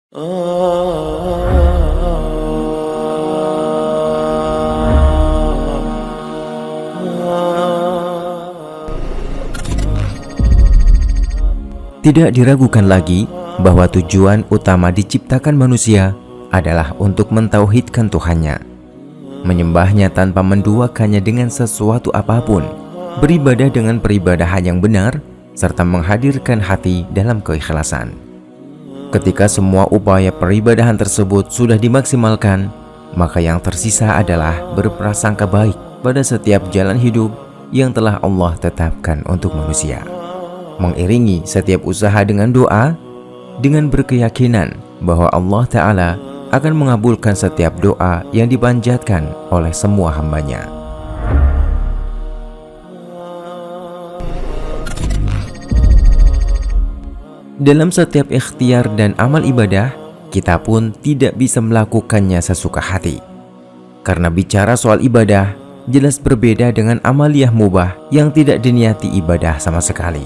Tidak diragukan lagi bahwa tujuan utama diciptakan manusia adalah untuk mentauhidkan Tuhannya, menyembahnya tanpa menduakannya dengan sesuatu apapun, beribadah dengan peribadahan yang benar, serta menghadirkan hati dalam keikhlasan. Ketika semua upaya peribadahan tersebut sudah dimaksimalkan, maka yang tersisa adalah berprasangka baik pada setiap jalan hidup yang telah Allah tetapkan untuk manusia. Mengiringi setiap usaha dengan doa, dengan berkeyakinan bahwa Allah Ta'ala akan mengabulkan setiap doa yang dipanjatkan oleh semua hambanya. Dalam setiap ikhtiar dan amal ibadah, kita pun tidak bisa melakukannya sesuka hati. Karena bicara soal ibadah, jelas berbeda dengan amaliyah mubah yang tidak diniati ibadah sama sekali.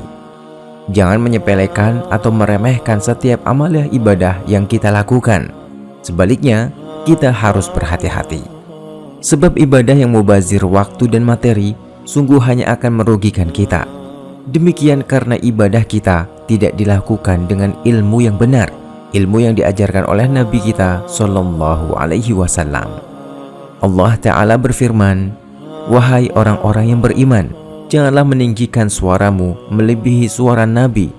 Jangan menyepelekan atau meremehkan setiap amaliyah ibadah yang kita lakukan. Sebaliknya, kita harus berhati-hati. Sebab ibadah yang mubazir waktu dan materi sungguh hanya akan merugikan kita. Demikian karena ibadah kita tidak dilakukan dengan ilmu yang benar, ilmu yang diajarkan oleh Nabi kita Shallallahu Alaihi Wasallam. Allah Ta'ala berfirman, "Wahai orang-orang yang beriman, janganlah meninggikan suaramu melebihi suara Nabi,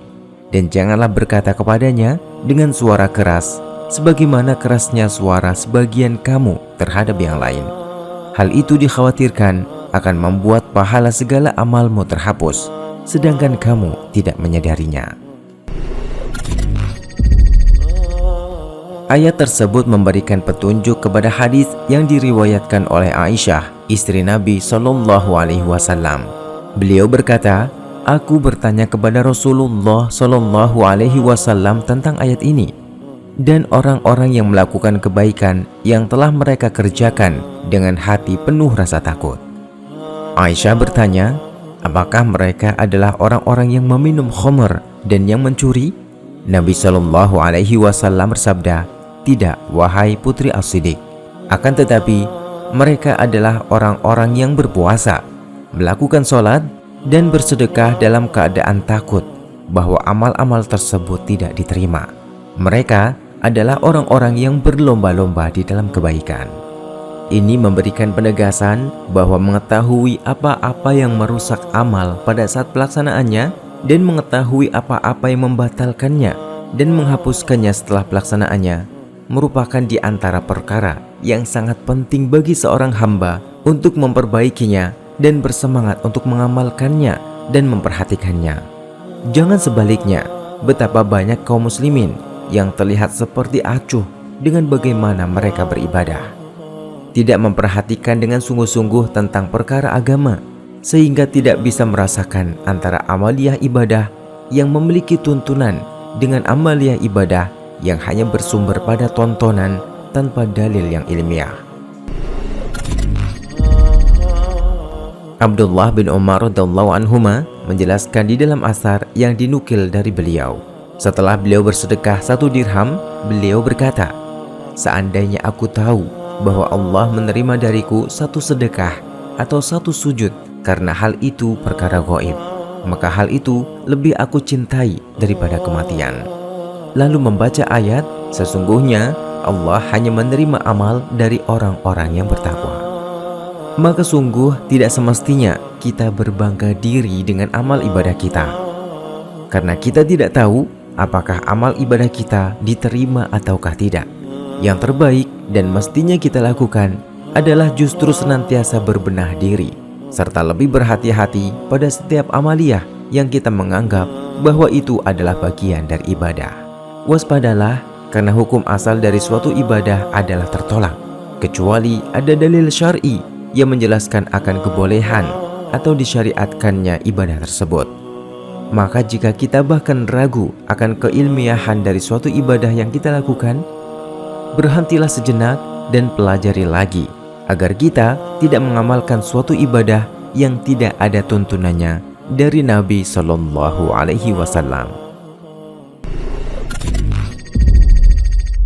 dan janganlah berkata kepadanya dengan suara keras, sebagaimana kerasnya suara sebagian kamu terhadap yang lain. Hal itu dikhawatirkan akan membuat pahala segala amalmu terhapus, sedangkan kamu tidak menyadarinya." Ayat tersebut memberikan petunjuk kepada hadis yang diriwayatkan oleh Aisyah, istri Nabi Shallallahu Alaihi Wasallam. Beliau berkata, "Aku bertanya kepada Rasulullah Shallallahu Alaihi Wasallam tentang ayat ini dan orang-orang yang melakukan kebaikan yang telah mereka kerjakan dengan hati penuh rasa takut." Aisyah bertanya, "Apakah mereka adalah orang-orang yang meminum khamr dan yang mencuri?" Nabi Shallallahu Alaihi Wasallam bersabda, "Tidak, wahai putri As-Siddiq. Akan tetapi, mereka adalah orang-orang yang berpuasa, melakukan sholat, dan bersedekah dalam keadaan takut bahwa amal-amal tersebut tidak diterima. Mereka adalah orang-orang yang berlomba-lomba di dalam kebaikan." Ini memberikan penegasan bahwa mengetahui apa-apa yang merusak amal pada saat pelaksanaannya dan mengetahui apa-apa yang membatalkannya dan menghapuskannya setelah pelaksanaannya merupakan di antara perkara yang sangat penting bagi seorang hamba untuk memperbaikinya dan bersemangat untuk mengamalkannya dan memperhatikannya. Jangan sebaliknya, betapa banyak kaum muslimin yang terlihat seperti acuh dengan bagaimana mereka beribadah, tidak memperhatikan dengan sungguh-sungguh tentang perkara agama, sehingga tidak bisa merasakan antara amaliyah ibadah yang memiliki tuntunan dengan amaliyah ibadah yang hanya bersumber pada tontonan tanpa dalil yang ilmiah. Abdullah bin Umar radhiyallahu anhuma menjelaskan di dalam asar yang dinukil dari beliau, setelah beliau bersedekah 1 dirham, beliau berkata, "Seandainya aku tahu bahwa Allah menerima dariku 1 sedekah atau 1 sujud karena hal itu perkara gaib, maka hal itu lebih aku cintai daripada kematian." Lalu membaca ayat, "Sesungguhnya Allah hanya menerima amal dari orang-orang yang bertakwa." Maka sungguh tidak semestinya kita berbangga diri dengan amal ibadah kita, karena kita tidak tahu apakah amal ibadah kita diterima ataukah tidak. Yang terbaik dan mestinya kita lakukan adalah justru senantiasa berbenah diri, serta lebih berhati-hati pada setiap amaliyah yang kita menganggap bahwa itu adalah bagian dari ibadah. Waspadalah, karena hukum asal dari suatu ibadah adalah tertolak, kecuali ada dalil syar'i yang menjelaskan akan kebolehan atau disyariatkannya ibadah tersebut. Maka jika kita bahkan ragu akan keilmiahan dari suatu ibadah yang kita lakukan, berhentilah sejenak dan pelajari lagi, agar kita tidak mengamalkan suatu ibadah yang tidak ada tuntunannya dari Nabi Shallallahu Alaihi Wasallam.